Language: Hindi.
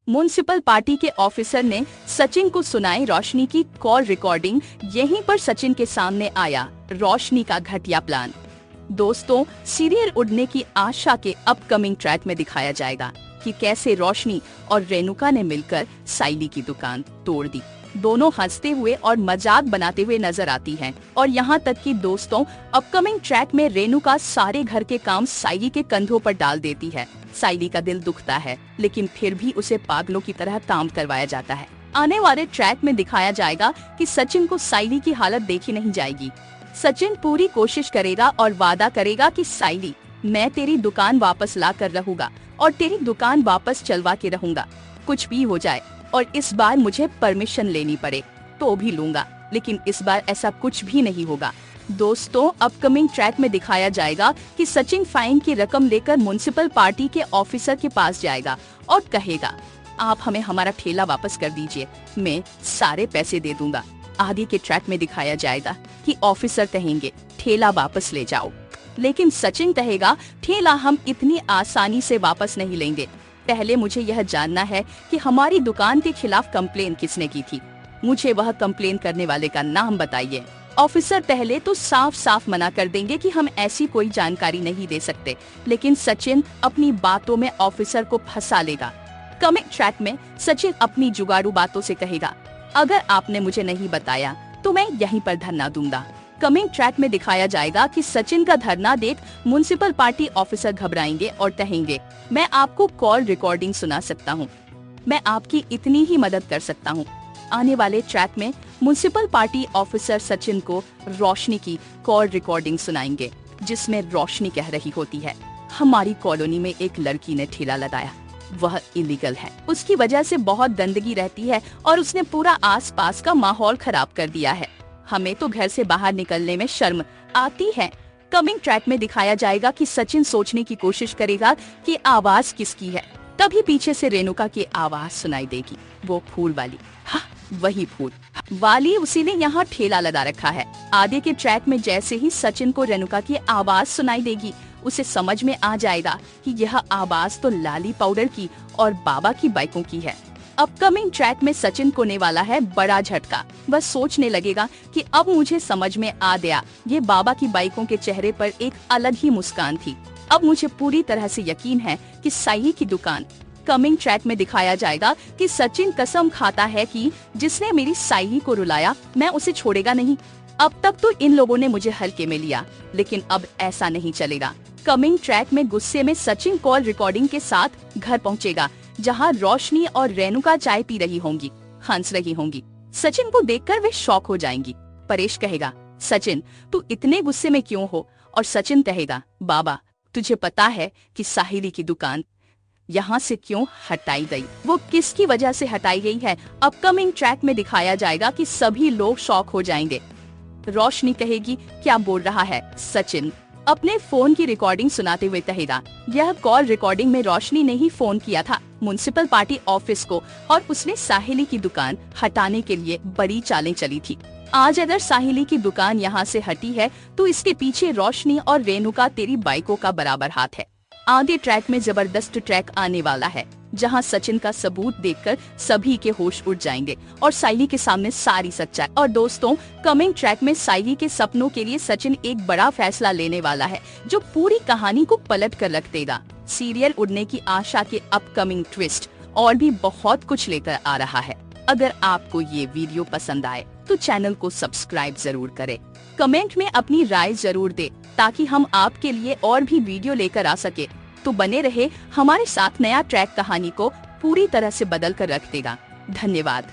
म्युनिसिपल पार्टी के ऑफिसर ने सचिन को सुनाई रोशनी की कॉल रिकॉर्डिंग। यहीं पर सचिन के सामने आया रोशनी का घटिया प्लान। दोस्तों, सीरियल उड़ने की आशा के अपकमिंग ट्रैक में दिखाया जाएगा कि कैसे रोशनी और रेणुका ने मिलकर साइली की दुकान तोड़ दी। दोनों हंसते हुए और मजाक बनाते हुए नजर आती हैं। और यहाँ तक कि दोस्तों, अपकमिंग ट्रैक में रेणुका सारे घर के काम साइली के कंधों पर डाल देती है। साइली का दिल दुखता है, लेकिन फिर भी उसे पागलों की तरह काम करवाया जाता है। आने वाले ट्रैक में दिखाया जाएगा कि सचिन को साइली की हालत देखी नहीं जाएगी। सचिन पूरी कोशिश करेगा और वादा करेगा कि साइली, मैं तेरी दुकान वापस ला कर रहूंगा और तेरी दुकान वापस चलवा के रहूंगा, कुछ भी हो जाए। और इस बार मुझे परमिशन लेनी पड़े तो भी लूंगा, लेकिन इस बार ऐसा कुछ भी नहीं होगा। दोस्तों, अपकमिंग ट्रैक में दिखाया जाएगा कि सचिन फाइन की रकम लेकर म्युनिसिपल पार्टी के ऑफिसर के पास जाएगा और कहेगा, आप हमें हमारा ठेला वापस कर दीजिए, मैं सारे पैसे दे दूंगा। आगे के ट्रैक में दिखाया जाएगा कि ऑफिसर कहेंगे, ठेला वापस ले जाओ, लेकिन सचिन कहेगा, ठेला हम इतनी आसानी से वापस नहीं लेंगे। पहले मुझे यह जानना है कि हमारी दुकान के खिलाफ कंप्लेन किसने की थी। मुझे वह कंप्लेन करने वाले का नाम बताइए। ऑफिसर पहले तो साफ साफ मना कर देंगे कि हम ऐसी कोई जानकारी नहीं दे सकते, लेकिन सचिन अपनी बातों में ऑफिसर को फंसा लेगा। कमिंग ट्रैक में सचिन अपनी जुगाड़ू बातों से कहेगा, अगर आपने मुझे नहीं बताया तो मैं यहीं पर धरना दूंगा। कमिंग ट्रैक में दिखाया जाएगा कि सचिन का धरना देख म्युनिसिपल पार्टी ऑफिसर घबराएंगे और कहेंगे, मैं आपको कॉल रिकॉर्डिंग सुना सकता हूँ, मैं आपकी इतनी ही मदद कर सकता हूँ। आने वाले ट्रैक में म्युनिसिपल पार्टी ऑफिसर सचिन को रोशनी की कॉल रिकॉर्डिंग सुनाएंगे, जिसमें रोशनी कह रही होती है, हमारी कॉलोनी में एक लड़की ने ठेला लगाया, वह इलीगल है, उसकी वजह से बहुत गंदगी रहती है और उसने पूरा आसपास का माहौल खराब कर दिया है। हमें तो घर से बाहर निकलने में शर्म आती है। कमिंग ट्रैक में दिखाया जाएगा कि सचिन सोचने की कोशिश करेगा कि आवाज किसकी है। तभी पीछे से रेणुका की आवाज सुनाई देगी, वो फूल वाली, हाँ वही फूल वाली, उसी ने यहाँ ठेला लगा रखा है। आगे के ट्रैक में जैसे ही सचिन को रेणुका की आवाज सुनाई देगी, उसे समझ में आ जाएगा कि यह आवाज तो लाली पाउडर की और बाबा की बाइकों की है। अपकमिंग ट्रैक में सचिन को होने वाला है बड़ा झटका। वह सोचने लगेगा कि अब मुझे समझ में आ गया, ये बाबा की बाइकों के चेहरे पर एक अलग ही मुस्कान थी। अब मुझे पूरी तरह से यकीन है कि साइली की दुकान। कमिंग ट्रैक में दिखाया जाएगा कि सचिन कसम खाता है कि जिसने मेरी साइली को रुलाया, मैं उसे छोड़ेगा नहीं। अब तक तो इन लोगों ने मुझे हल्के में लिया, लेकिन अब ऐसा नहीं चलेगा। कमिंग ट्रैक में गुस्से में सचिन कॉल रिकॉर्डिंग के साथ घर पहुंचेगा, जहां रोशनी और रेणुका चाय पी रही होंगी, हंस रही होंगी। सचिन को देखकर वे शॉक हो जाएंगी। परेश कहेगा, सचिन तू इतने गुस्से में क्यों हो? और सचिन कहेगा, बाबा तुझे पता है कि साहिली की दुकान यहाँ से क्यों हटाई गई, वो किसकी वजह से हटाई गई है। अपकमिंग ट्रैक में दिखाया जाएगा कि सभी लोग शॉक हो जाएंगे। रोशनी कहेगी, क्या बोल रहा है? सचिन अपने फोन की रिकॉर्डिंग सुनाते हुए कहेगा, यह कॉल रिकॉर्डिंग में रोशनी ने ही फोन किया था म्युनिसिपल पार्टी ऑफिस को, और उसने साहिली की दुकान हटाने के लिए बड़ी चालें चली थी। आज अगर साहिली की दुकान यहाँ से हटी है तो इसके पीछे रोशनी और रेणुका तेरी बाइकों का बराबर हाथ है। आगे ट्रैक में जबरदस्त ट्रैक आने वाला है, जहां सचिन का सबूत देखकर सभी के होश उड़ जाएंगे और साइली के सामने सारी सच्चाई। और दोस्तों, कमिंग ट्रैक में साइली के सपनों के लिए सचिन एक बड़ा फैसला लेने वाला है, जो पूरी कहानी को पलट कर रख देगा। सीरियल उड़ने की आशा के अपकमिंग ट्विस्ट और भी बहुत कुछ लेकर आ रहा है। अगर आपको ये वीडियो पसंद आए तो चैनल को सब्सक्राइब जरूर करें। कमेंट में अपनी राय जरूर दे, ताकि हम आपके लिए और भी वीडियो लेकर आ सके। तो बने रहे हमारे साथ, नया ट्रैक कहानी को पूरी तरह से बदल कर रख देगा। धन्यवाद।